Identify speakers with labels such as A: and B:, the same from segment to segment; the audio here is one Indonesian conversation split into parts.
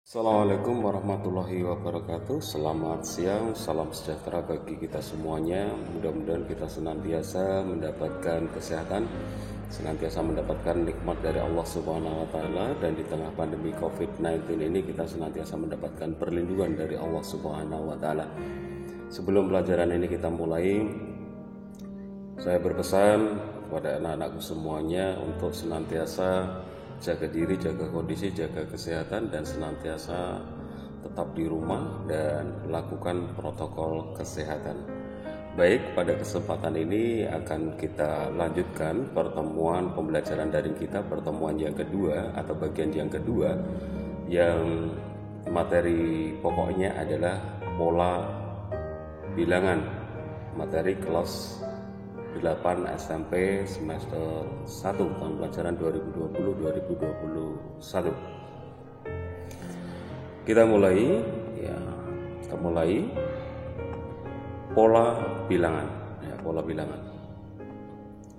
A: Assalamualaikum warahmatullahi wabarakatuh. Selamat siang, salam sejahtera bagi kita semuanya. Mudah-mudahan kita senantiasa mendapatkan kesehatan, senantiasa mendapatkan nikmat dari Allah Subhanahu wa taala, dan di tengah pandemi Covid-19 ini kita senantiasa mendapatkan perlindungan dari Allah Subhanahu wa taala. Sebelum pelajaran ini kita mulai, saya berpesan kepada anak-anakku semuanya untuk senantiasa jaga diri, jaga kondisi, jaga kesehatan, dan senantiasa tetap di rumah dan lakukan protokol kesehatan. Baik, pada kesempatan ini akan kita lanjutkan pertemuan pembelajaran daring kita, pertemuan yang kedua atau bagian yang kedua, yang materi pokoknya adalah pola bilangan, materi kelas 8 SMP semester 1 tahun pelajaran 2020-2021. Kita mulai pola bilangan,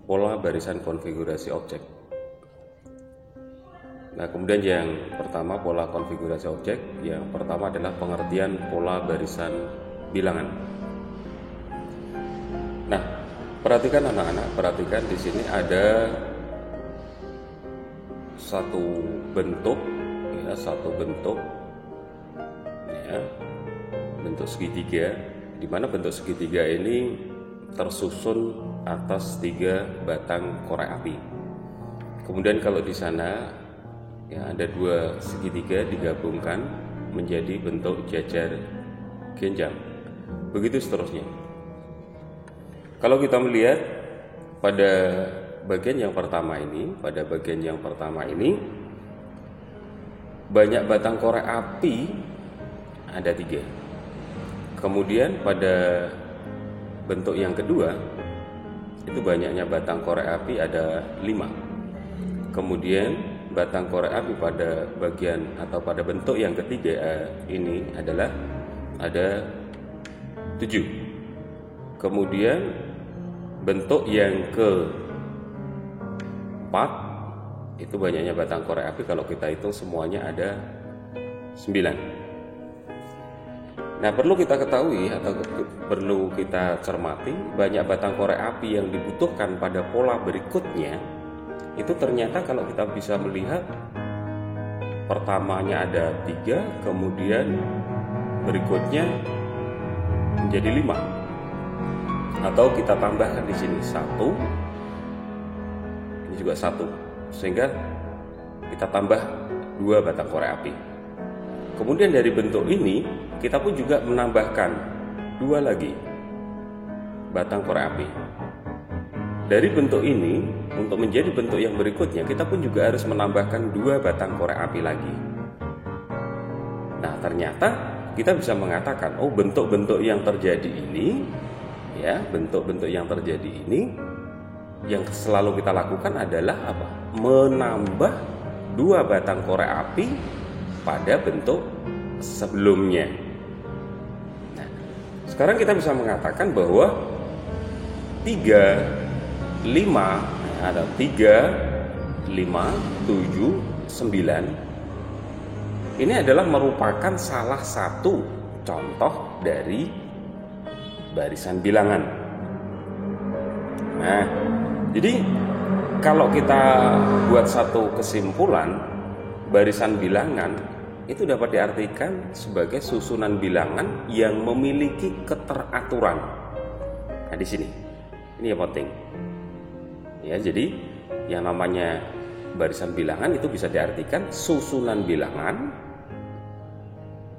A: pola barisan konfigurasi objek. Nah, kemudian yang pertama, pola konfigurasi objek. Yang pertama adalah pengertian pola barisan bilangan. Nah, perhatikan anak-anak, perhatikan di sini ada satu bentuk bentuk segitiga, di mana bentuk segitiga ini tersusun atas 3 batang korek api. Kemudian kalau di sana ada 2 segitiga digabungkan menjadi bentuk jajar genjang. Begitu seterusnya. Kalau kita melihat pada bagian yang pertama ini, banyak batang korek api ada 3. Kemudian pada bentuk yang kedua itu banyaknya batang korek api ada 5. Kemudian batang korek api pada bagian atau pada bentuk yang ketiga ini adalah ada 7. Kemudian bentuk yang keempat itu banyaknya batang korek api, kalau kita hitung semuanya ada 9. Nah, perlu kita ketahui atau perlu kita cermati, banyak batang korek api yang dibutuhkan pada pola berikutnya itu ternyata kalau kita bisa melihat, pertamanya ada 3, kemudian berikutnya menjadi 5. Atau kita tambahkan di sini 1, ini juga 1, sehingga kita tambah 2 batang korek api. Kemudian dari bentuk ini kita pun juga menambahkan 2 lagi batang korek api. Dari bentuk ini untuk menjadi bentuk yang berikutnya kita pun juga harus menambahkan 2 batang korek api lagi. Nah, ternyata kita bisa mengatakan, bentuk-bentuk yang terjadi ini, yang selalu kita lakukan adalah apa? Menambah 2 batang korek api pada bentuk sebelumnya. Nah, sekarang kita bisa mengatakan bahwa 3, 5, 7, 9 ini adalah merupakan salah satu contoh dari barisan bilangan. Nah, jadi kalau kita buat satu kesimpulan, barisan bilangan itu dapat diartikan sebagai susunan bilangan yang memiliki keteraturan. Nah, di sini ini yang penting. Ya, jadi yang namanya barisan bilangan itu bisa diartikan susunan bilangan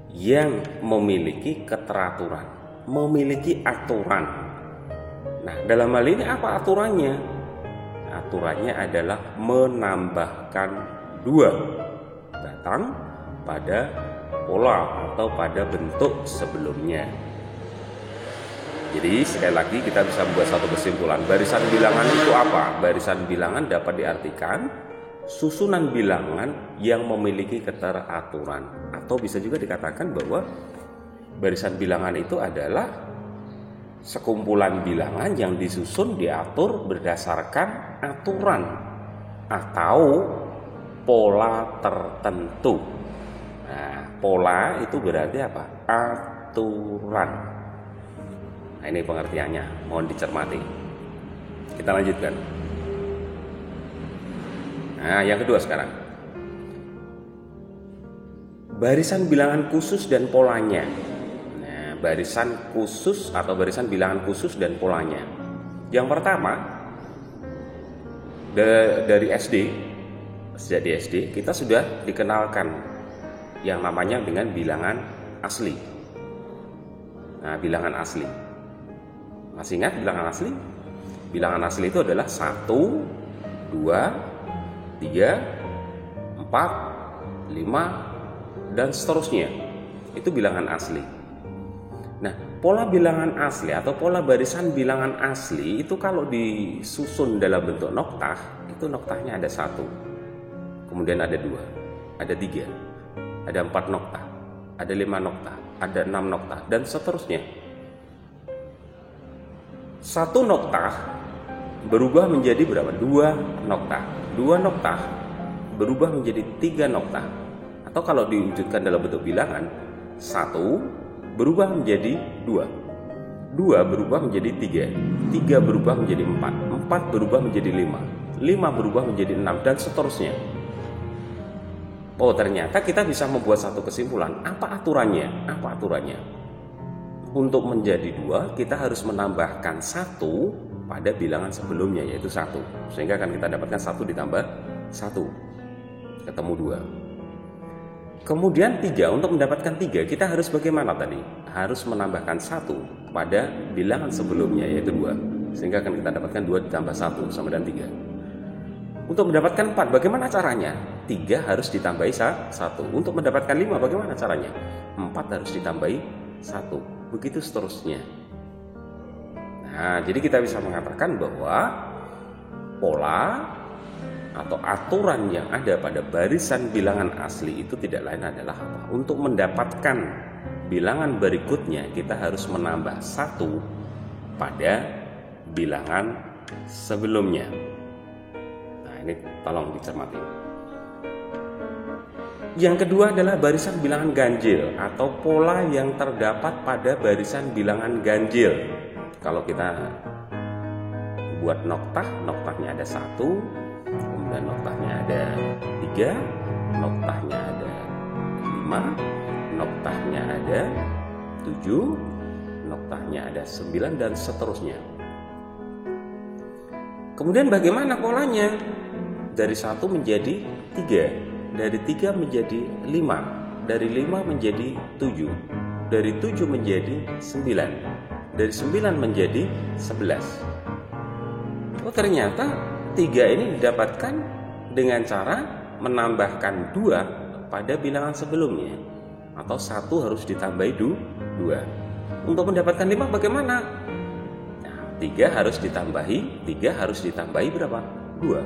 A: yang memiliki keteraturan, memiliki aturan. Nah, dalam hal ini apa aturannya? Aturannya adalah menambahkan 2 batang pada pola atau pada bentuk sebelumnya. Jadi sekali lagi kita bisa membuat satu kesimpulan. Barisan bilangan itu apa? Barisan bilangan dapat diartikan susunan bilangan yang memiliki keteraturan, atau bisa juga dikatakan bahwa barisan bilangan itu adalah sekumpulan bilangan yang disusun diatur berdasarkan aturan atau pola tertentu. Nah, pola itu berarti apa? Aturan. Nah, ini pengertiannya, mohon dicermati. Kita lanjutkan. Nah, yang kedua sekarang. Barisan bilangan khusus dan polanya. Nah, barisan khusus atau barisan bilangan khusus dan polanya. Yang pertama, dari SD, sejak di SD kita sudah dikenalkan yang namanya dengan bilangan asli. Nah, bilangan asli. Masih ingat bilangan asli? Bilangan asli itu adalah 1, 2, 3, 4, 5, dan seterusnya. Itu bilangan asli. Nah, pola bilangan asli atau pola barisan bilangan asli itu kalau disusun dalam bentuk noktah, itu noktahnya ada 1, kemudian ada 2, ada 3, ada 4 noktah, ada 5 noktah, ada 6 noktah, dan seterusnya. 1 noktah berubah menjadi berapa? 2 noktah. 2 noktah berubah menjadi 3 noktah. Atau kalau diwujudkan dalam bentuk bilangan, 1 berubah menjadi 2, 2 berubah menjadi 3, 3 berubah menjadi 4, 4 berubah menjadi 5, 5 berubah menjadi 6, dan seterusnya. Oh, ternyata kita bisa membuat satu kesimpulan. Apa aturannya? Apa aturannya? Untuk menjadi 2, kita harus menambahkan 1 pada bilangan sebelumnya, yaitu 1. Sehingga akan kita dapatkan 1 ditambah 1, ketemu 2. Kemudian 3, untuk mendapatkan 3 kita harus bagaimana tadi? Harus menambahkan 1 pada bilangan sebelumnya, yaitu 2. Sehingga akan kita dapatkan 2 ditambah 1 sama dengan 3. Untuk mendapatkan 4, bagaimana caranya? 3 harus ditambahi 1. Untuk mendapatkan 5, bagaimana caranya? 4 harus ditambahi 1. Begitu seterusnya. Nah, jadi kita bisa mengatakan bahwa pola atau aturan yang ada pada barisan bilangan asli itu tidak lain adalah apa? Untuk mendapatkan bilangan berikutnya, kita harus menambah 1 pada bilangan sebelumnya. Nah, ini tolong dicermati. Yang kedua adalah barisan bilangan ganjil atau pola yang terdapat pada barisan bilangan ganjil. Kalau kita buat noktah, noktahnya ada 1, kemudian noktahnya ada 3, noktahnya ada 5, noktahnya ada 7, noktahnya ada 9, dan seterusnya. Kemudian bagaimana polanya? Dari 1 menjadi 3, dari 3 menjadi 5, dari 5 menjadi 7, dari 7 menjadi 9, dari 9 menjadi 11. Oh, ternyata 3 ini didapatkan dengan cara menambahkan 2 pada bilangan sebelumnya, atau 1 harus ditambahi 2. Untuk mendapatkan 5 bagaimana? Nah, 3 harus ditambahi berapa? 2.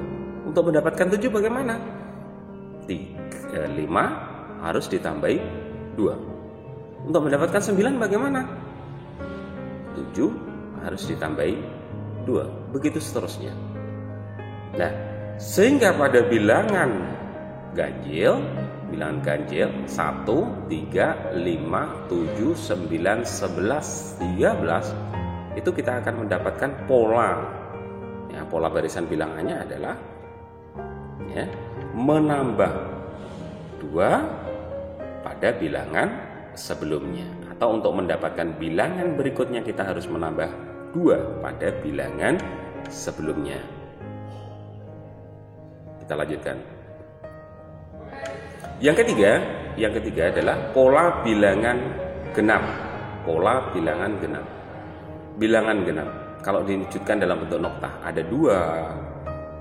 A: Untuk mendapatkan 7 bagaimana? 5 harus ditambahi 2. Untuk mendapatkan 9 bagaimana? 7 harus ditambahi 2. Begitu seterusnya. Nah, sehingga pada bilangan ganjil 1, 3, 5, 7, 9, 11, 13 itu kita akan mendapatkan pola. Ya, pola barisan bilangannya adalah menambah 2 pada bilangan sebelumnya, atau untuk mendapatkan bilangan berikutnya kita harus menambah 2 pada bilangan sebelumnya. Kita lanjutkan. Yang ketiga adalah pola bilangan genap. Pola bilangan genap. Bilangan genap kalau diwujudkan dalam bentuk noktah, ada 2,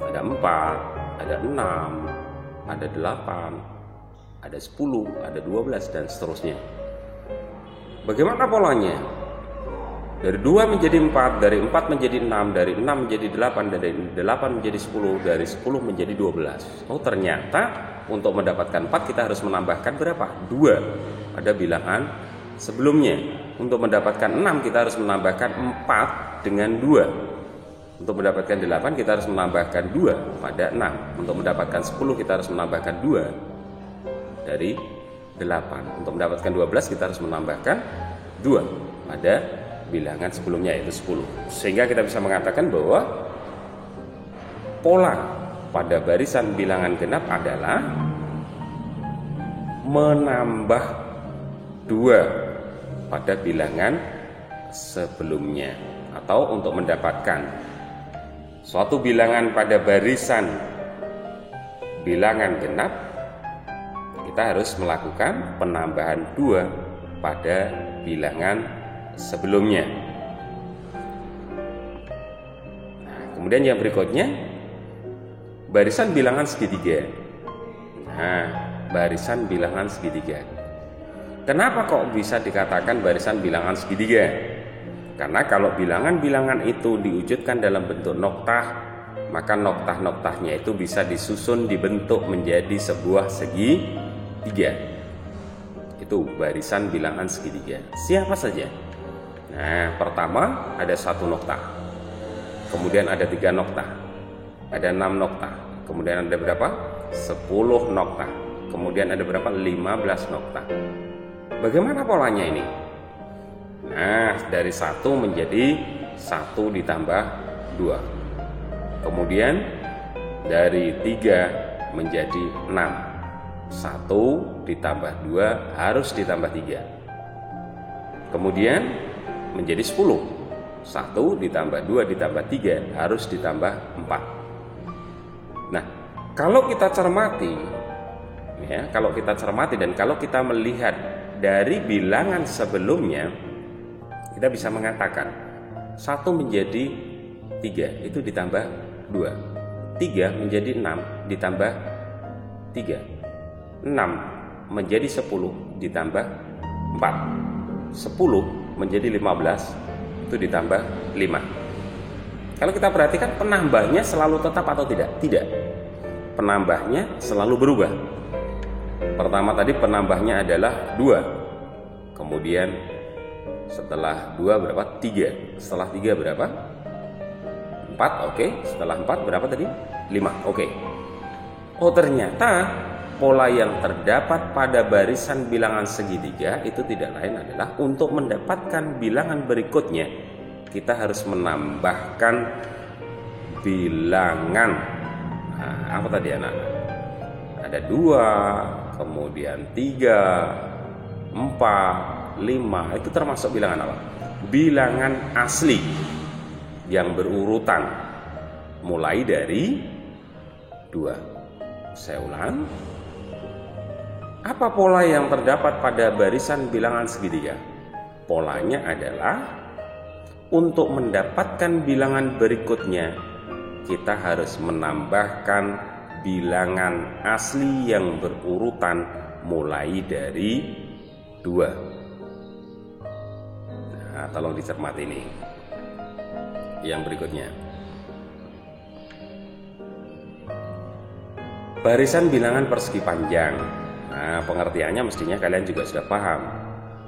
A: ada 4, ada 6, ada 8, ada 10, ada 12, dan seterusnya. Bagaimana polanya? Dari 2 menjadi 4, dari 4 menjadi 6, dari 6 menjadi 8, dari 8 menjadi 10, dari 10 menjadi 12. Oh, ternyata untuk mendapatkan 4 kita harus menambahkan berapa? 2 pada bilangan sebelumnya. Untuk mendapatkan 6 kita harus menambahkan 4 dengan 2. Untuk mendapatkan 8 kita harus menambahkan 2 pada 6. Untuk mendapatkan 10 kita harus menambahkan 2 dari 8. Untuk mendapatkan 12 kita harus menambahkan 2 pada bilangan sebelumnya, yaitu 10. Sehingga kita bisa mengatakan bahwa pola pada barisan bilangan genap adalah menambah 2 pada bilangan sebelumnya. Atau untuk mendapatkan suatu bilangan pada barisan bilangan genap, kita harus melakukan penambahan 2 pada bilangan sebelumnya. Nah, kemudian yang berikutnya, barisan bilangan segitiga. Nah, barisan bilangan segitiga. Kenapa kok bisa dikatakan barisan bilangan segitiga? Karena kalau bilangan-bilangan itu diwujudkan dalam bentuk noktah, maka noktah-noktahnya itu bisa disusun dibentuk menjadi sebuah segitiga. Itu barisan bilangan segitiga. Siapa saja? Nah, pertama ada 1 noktah. Kemudian ada 3 noktah. Ada 6 noktah. Kemudian ada berapa? 10 noktah. Kemudian ada berapa? 15 noktah. Bagaimana polanya ini? Nah, dari 1 menjadi 1 ditambah 2. Kemudian dari 3 menjadi 6. 1 ditambah 2 harus ditambah 3. Kemudian menjadi 10. 1 ditambah 2 ditambah 3 harus ditambah 4. Nah, kalau kita cermati, ya, kalau kita cermati dan kalau kita melihat dari bilangan sebelumnya, kita bisa mengatakan 1 menjadi 3 itu ditambah 2. 3 menjadi 6 ditambah 3. 6 menjadi 10 ditambah 4. 10 menjadi 15 itu ditambah 5. Kalau kita perhatikan, penambahnya selalu tetap atau tidak? Tidak. Penambahnya selalu berubah. Pertama tadi penambahnya adalah 2. Kemudian setelah 2 berapa? 3. Setelah 3 berapa? 4. Oke. Setelah 4 berapa tadi? 5. Oke. Oh, ternyata pola yang terdapat pada barisan bilangan segitiga itu tidak lain adalah untuk mendapatkan bilangan berikutnya, kita harus menambahkan bilangan. Nah, apa tadi anak-anak? Ada 2, kemudian 3, 4, 5, itu termasuk bilangan apa? Bilangan asli yang berurutan mulai dari 2. Saya ulang. Apa pola yang terdapat pada barisan bilangan segitiga? Polanya adalah untuk mendapatkan bilangan berikutnya, kita harus menambahkan bilangan asli yang berurutan mulai dari 2. Nah, tolong dicermati ini. Yang berikutnya, barisan bilangan persegi panjang. Nah, pengertiannya mestinya kalian juga sudah paham.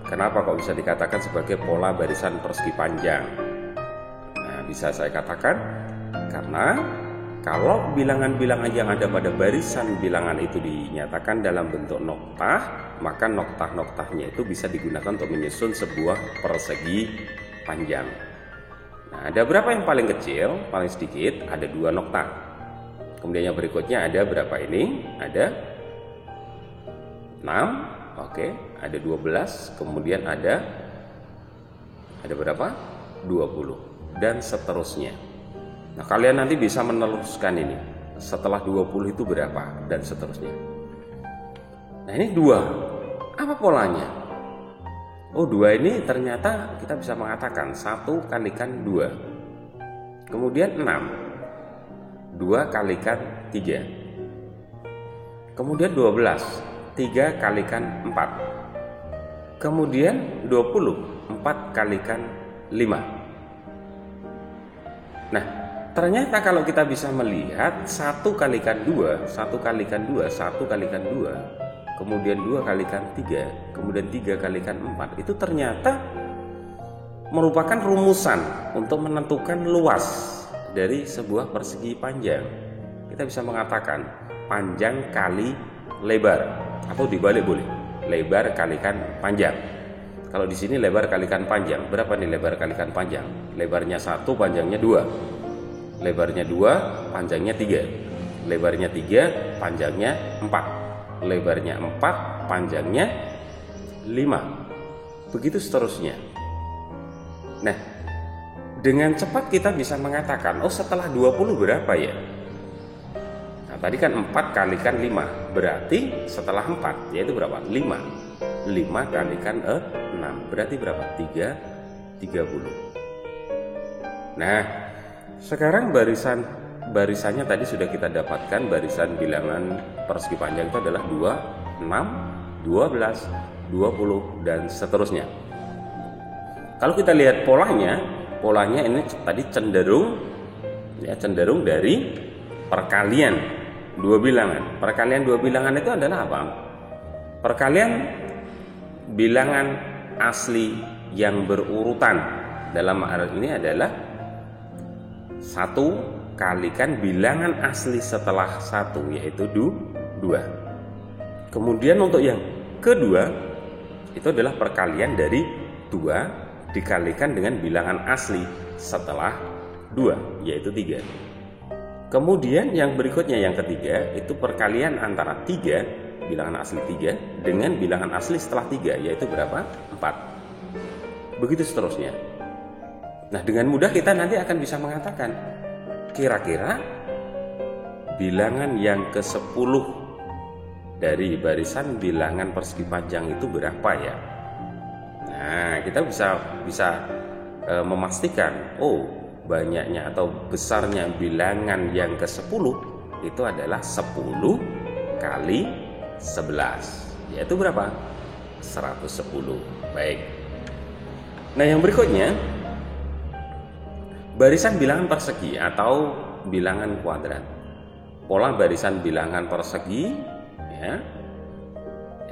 A: Kenapa kok bisa dikatakan sebagai pola barisan persegi panjang? Nah, bisa saya katakan karena kalau bilangan-bilangan yang ada pada barisan bilangan itu dinyatakan dalam bentuk noktah, maka noktah-noktahnya itu bisa digunakan untuk menyusun sebuah persegi panjang. Nah, ada berapa yang paling kecil, paling sedikit? Ada 2 noktah. Kemudian yang berikutnya ada berapa ini? Ada 6. Oke, ada 12. Kemudian ada berapa? 20. Dan seterusnya. Nah, kalian nanti bisa meneluskan ini. Setelah 20 itu berapa? Dan seterusnya. Nah, ini 2. Apa polanya? Oh, 2 ini ternyata kita bisa mengatakan 1 kalikan 2. Kemudian 6. 2 kalikan 3. Kemudian 12. 3 kalikan 4. Kemudian 20. 4 kalikan 5. Nah, ternyata kalau kita bisa melihat 1 kalikan 2, 1 kalikan 2, 1 kalikan 2, kemudian 2 kalikan 3, kemudian 3 kalikan 4, itu ternyata merupakan rumusan untuk menentukan luas dari sebuah persegi panjang. Kita bisa mengatakan panjang kali lebar, atau dibalik boleh. lebar kalikan panjang. Kalau di sini lebar kalikan panjang, berapa nih lebar kalikan panjang? Lebarnya 1, panjangnya 2. Lebarnya 2, panjangnya 3. Lebarnya 3, panjangnya 4. Lebarnya 4, panjangnya 5. Begitu seterusnya. Nah, dengan cepat kita bisa mengatakan, oh setelah 20 berapa ya? Nah, tadi kan 4 kalikan 5, berarti setelah 4, yaitu berapa? 5. 5 kalikan 6, berarti berapa? 30. Nah, sekarang barisannya tadi sudah kita dapatkan. Barisan bilangan persegi panjang itu adalah 2, 6, 12, 20, dan seterusnya. Kalau kita lihat polanya ini tadi cenderung dari perkalian dua bilangan. Perkalian dua bilangan itu adalah apa? Perkalian bilangan asli yang berurutan. Dalam hal ini adalah 1 kalikan bilangan asli setelah 1, yaitu 2. Kemudian untuk yang kedua itu adalah perkalian dari 2 dikalikan dengan bilangan asli setelah 2, yaitu 3. Kemudian yang berikutnya, yang ketiga, itu perkalian antara 3, bilangan asli 3, dengan bilangan asli setelah 3, yaitu berapa? 4. Begitu seterusnya. Nah, dengan mudah kita nanti akan bisa mengatakan kira-kira bilangan yang ke-10 dari barisan bilangan persegi panjang itu berapa ya? Nah, kita bisa memastikan, oh, banyaknya atau besarnya bilangan yang ke-10 itu adalah 10 kali 11, yaitu berapa? 110. Baik. Nah, yang berikutnya barisan bilangan persegi atau bilangan kuadrat. Pola barisan bilangan persegi, ya,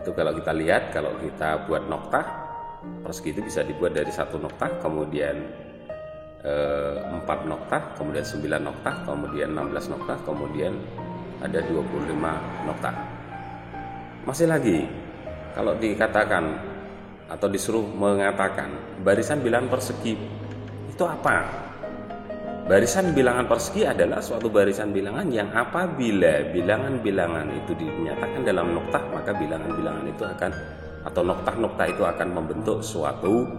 A: itu kalau kita lihat, kalau kita buat noktah, persegi itu bisa dibuat dari 1 noktah, kemudian 4 noktah, kemudian 9 noktah, kemudian 16 noktah, kemudian ada 25 noktah. Masih lagi, kalau dikatakan atau disuruh mengatakan barisan bilangan persegi itu apa? Barisan bilangan persegi adalah suatu barisan bilangan yang apabila bilangan-bilangan itu dinyatakan dalam noktah, maka bilangan-bilangan itu akan, atau noktah-noktah itu akan membentuk suatu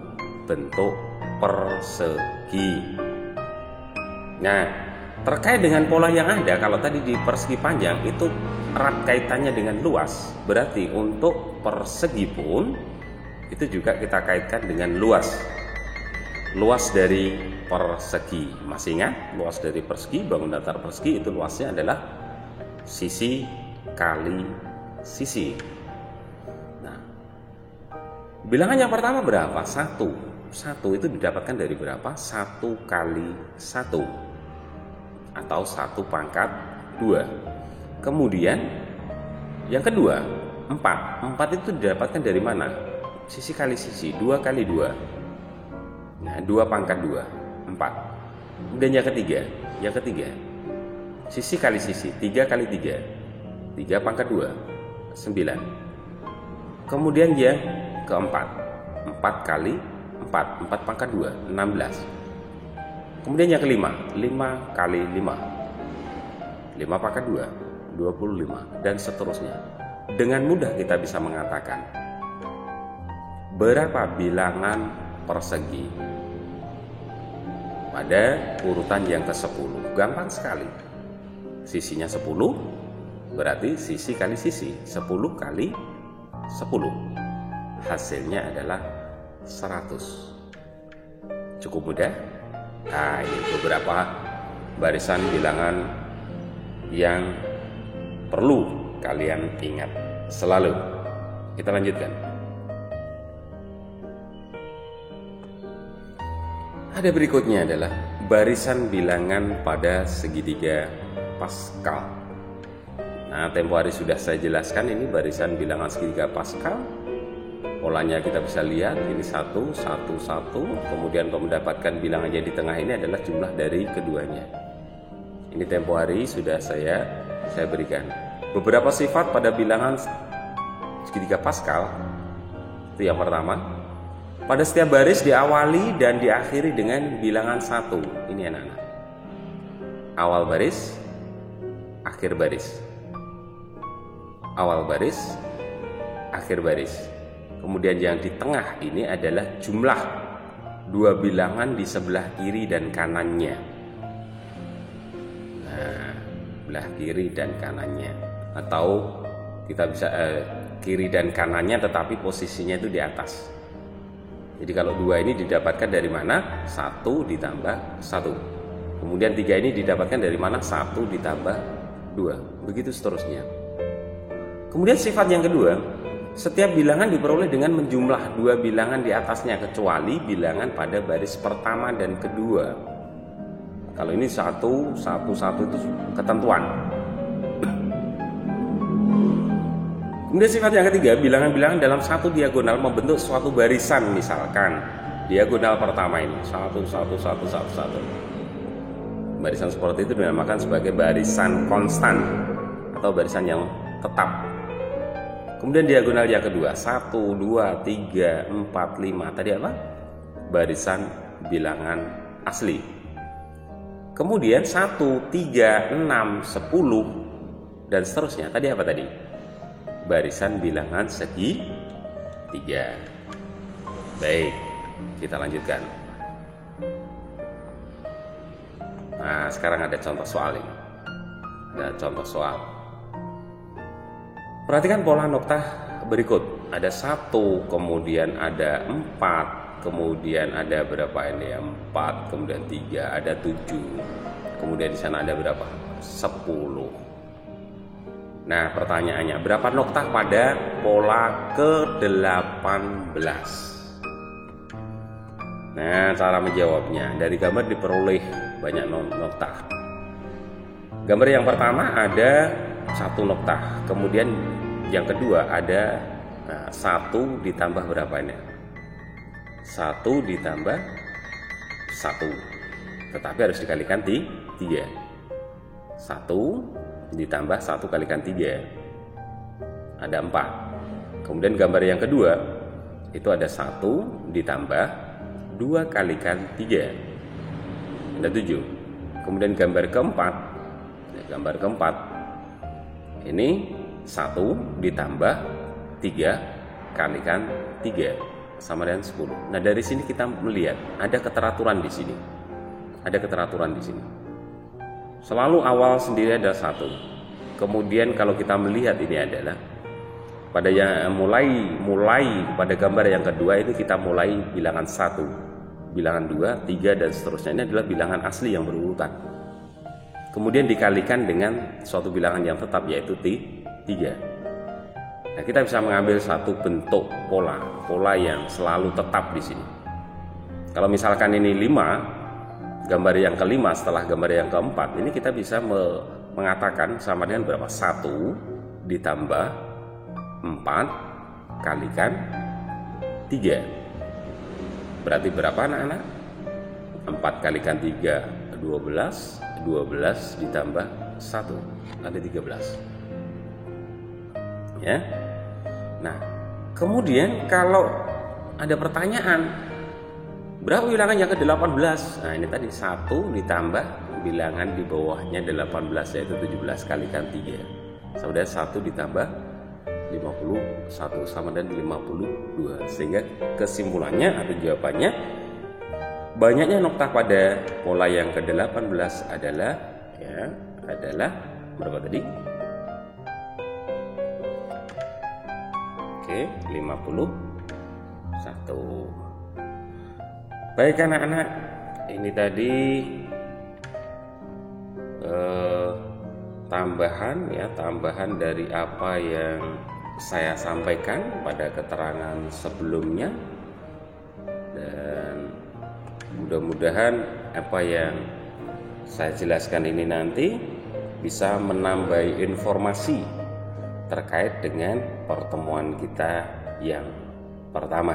A: bentuk persegi. Nah, terkait dengan pola yang ada, kalau tadi di persegi panjang itu erat kaitannya dengan luas, berarti untuk persegi pun itu juga kita kaitkan dengan luas dari persegi. Masih ingat, luas dari persegi, bangun datar persegi itu luasnya adalah sisi kali sisi. Nah, bilangan yang pertama berapa? 1 itu didapatkan dari berapa? 1 kali 1 atau 1 pangkat 2. Kemudian yang kedua 4 itu didapatkan dari mana? Sisi kali sisi, 2 kali 2. Nah, 2 pangkat 2, 4. Dan yang ketiga sisi kali sisi, 3 kali 3, 3 pangkat 2, 9. Kemudian yang keempat, 4 kali 4, 4 pangkat 2, 16. Kemudian yang kelima, 5 kali 5, 5 pangkat 2, 25, dan seterusnya. Dengan mudah kita bisa mengatakan berapa bilangan persegi pada urutan yang ke-10. Gampang sekali. Sisinya 10, berarti sisi kali sisi, 10 kali 10. Hasilnya adalah 100. Cukup mudah. Nah, ini beberapa barisan bilangan yang perlu kalian ingat selalu. Kita lanjutkan. Ada berikutnya adalah barisan bilangan pada segitiga Pascal. Nah, tempo hari sudah saya jelaskan ini barisan bilangan segitiga Pascal. Polanya kita bisa lihat, ini 1, 1, 1. Kemudian kalau mendapatkan bilangannya di tengah ini adalah jumlah dari keduanya. Ini tempo hari sudah saya berikan. Beberapa sifat pada bilangan segitiga Pascal Itu yang pertama. Pada setiap baris diawali dan diakhiri dengan bilangan 1. Ini anak-anak. Awal baris, akhir baris. Awal baris, akhir baris. Kemudian yang di tengah ini adalah jumlah dua bilangan di sebelah kiri dan kanannya. Nah, sebelah kiri dan kanannya. Atau kita bisa kiri dan kanannya tetapi posisinya itu di atas. Jadi kalau 2 ini didapatkan dari mana? 1 ditambah 1. Kemudian 3 ini didapatkan dari mana? 1 ditambah 2. Begitu seterusnya. Kemudian sifat yang kedua, setiap bilangan diperoleh dengan menjumlah 2 bilangan di atasnya kecuali bilangan pada baris pertama dan kedua. Kalau ini 1, 1, 1 itu ketentuan. Kemudian sifat yang ketiga, bilangan-bilangan dalam satu diagonal membentuk suatu barisan. Misalkan diagonal pertama ini 1, 1, 1, 1, 1. Barisan seperti itu dinamakan sebagai barisan konstan atau barisan yang tetap. Kemudian diagonal yang kedua 1, 2, 3, 4, 5. Tadi apa? Barisan bilangan asli. Kemudian 1, 3, 6, 10 dan seterusnya. Tadi apa tadi? Barisan bilangan segi 3. Baik, kita lanjutkan. Nah, sekarang ada contoh soal ini. Ada contoh soal. Perhatikan pola noktah berikut. Ada 1, kemudian ada 4, kemudian ada berapa ini? 4, kemudian 3, ada 7. Kemudian di sana ada berapa? 10. Nah, pertanyaannya, berapa noktah pada pola ke-18? Nah, cara menjawabnya, dari gambar diperoleh banyak noktah. Gambar yang pertama ada 1 noktah, kemudian yang kedua ada 1 ditambah berapa ini? 1 ditambah 1, tetapi harus dikalikan 3. 1 ditambah 1 kalikan 3 ada 4. Kemudian gambar yang kedua itu ada 1 ditambah 2 kalikan 3 ada 7. Kemudian gambar keempat ini 1 ditambah 3 kalikan 3 sama dengan 10. Nah, dari sini kita melihat ada keteraturan di sini. Selalu awal sendiri ada 1. Kemudian kalau kita melihat ini adalah pada yang mulai pada gambar yang kedua itu kita mulai bilangan 1, bilangan 2, 3 dan seterusnya. Ini adalah bilangan asli yang berurutan. Kemudian dikalikan dengan suatu bilangan yang tetap yaitu 3. Nah, kita bisa mengambil satu bentuk pola yang selalu tetap di sini. Kalau misalkan ini 5, gambar yang kelima setelah gambar yang keempat, ini kita bisa mengatakan sama dengan berapa? 1 ditambah 4 kalikan 3. Berarti berapa anak-anak? 4 kalikan 3 12, 12 ditambah 1 ada 13. Ya. Nah, kemudian kalau ada pertanyaan, berapa bilangan yang ke-18? Nah, ini tadi 1 ditambah bilangan di bawahnya 18 yaitu 17 kalikan 3. Sama dengan 1 ditambah 51 sama dengan 52. Sehingga kesimpulannya atau jawabannya, banyaknya noktah pada pola yang ke-18 adalah berapa tadi? Oke, 51. Baik anak-anak, ini tadi tambahan dari apa yang saya sampaikan pada keterangan sebelumnya, dan mudah-mudahan apa yang saya jelaskan ini nanti bisa menambah informasi terkait dengan pertemuan kita yang pertama.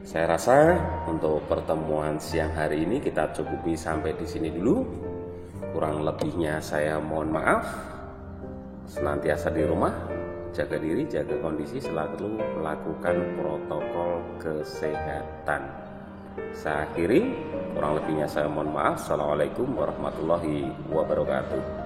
A: Saya rasa untuk pertemuan siang hari ini kita cukupi sampai di sini dulu. Kurang lebihnya saya mohon maaf. Senantiasa di rumah, jaga diri, jaga kondisi, selalu melakukan protokol kesehatan. Saya akhiri, kurang lebihnya saya mohon maaf. Assalamualaikum warahmatullahi wabarakatuh.